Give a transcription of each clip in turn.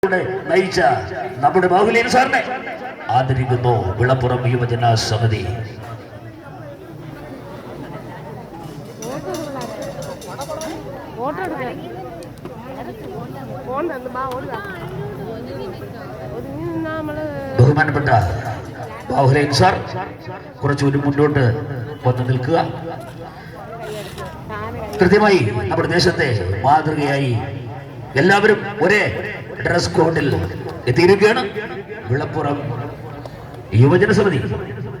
നയിച്ച നമ്മുടെ ബാഹുലേൻ സാറിനെ ആദരിക്കുന്നു വിളപ്പുറം യുവജന സമിതി. ബഹുമാനപ്പെട്ട ബാഹുലേൻ സാർ കുറച്ചുകൂടി മുന്നോട്ട് വന്നു നിൽക്കുക. കൃത്യമായി നമ്മുടെ ദേശത്തെ മാതൃകയായി എല്ലാവരും ഒരേ ഡ്രസ് കോഡിൽ എത്തിയിരിക്കുകയാണ്. വിളപ്പുറം യുവജന സമിതി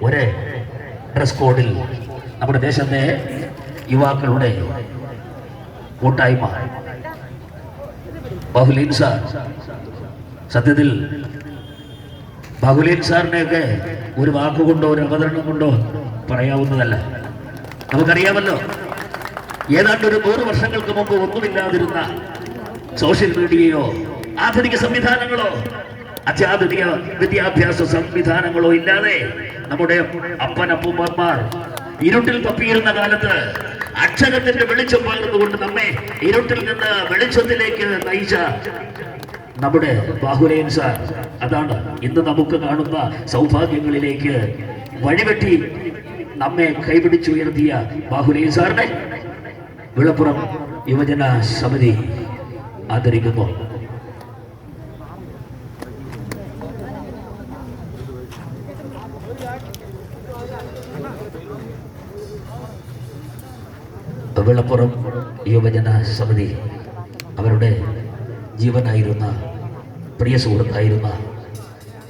ഒരേ ഡ്രസ് കോഡിൽ നമ്മുടെ ദേശത്തെ യുവാക്കളുടെ കൂട്ടായ്മ. ബാഹുലേൻ സാർ സത്യത്തിൽ ബാഹുലേൻ സാറിനെയൊക്കെ ഒരു വാക്കുകൊണ്ടോ ഒരു അവതരണം കൊണ്ടോ പറയാവുന്നതല്ല. നമുക്കറിയാമല്ലോ, ഏതാണ്ട് ഒരു 100 വർഷങ്ങൾക്ക് മുമ്പ് ഒന്നുമില്ലാതിരുന്ന സോഷ്യൽ മീഡിയയോ ആധുനിക സംവിധാനങ്ങളോ അത്യാധുനിക വിദ്യാഭ്യാസ സംവിധാനങ്ങളോ ഇല്ലാതെ നമ്മുടെ അപ്പനപ്പൂപ്പന്മാർ ഇരുട്ടിൽ തപ്പിയിരുന്ന കാലത്ത് അക്ഷരത്തിന്റെ വെളിച്ചം പകർന്നുകൊണ്ട് നമ്മെ ഇരുട്ടിൽ നിന്ന് വെളിച്ചത്തിലേക്ക് നയിച്ച നമ്മുടെ ബാഹുലേൻ സാർ, അതാണ് ഇന്ന് നമുക്ക് കാണുന്ന സൗഭാഗ്യങ്ങളിലേക്ക് വഴിവെട്ടി നമ്മെ കൈപിടിച്ചുയർത്തിയ ബാഹുലേൻ സാറിനെ വിളപ്പുറം യുവജന സമിതി ആദരിക്കുന്നു. വിളപ്പുറം യുവജന സമിതി അവരുടെ ജീവനായിരുന്ന പ്രിയ സുഹൃത്തായിരുന്ന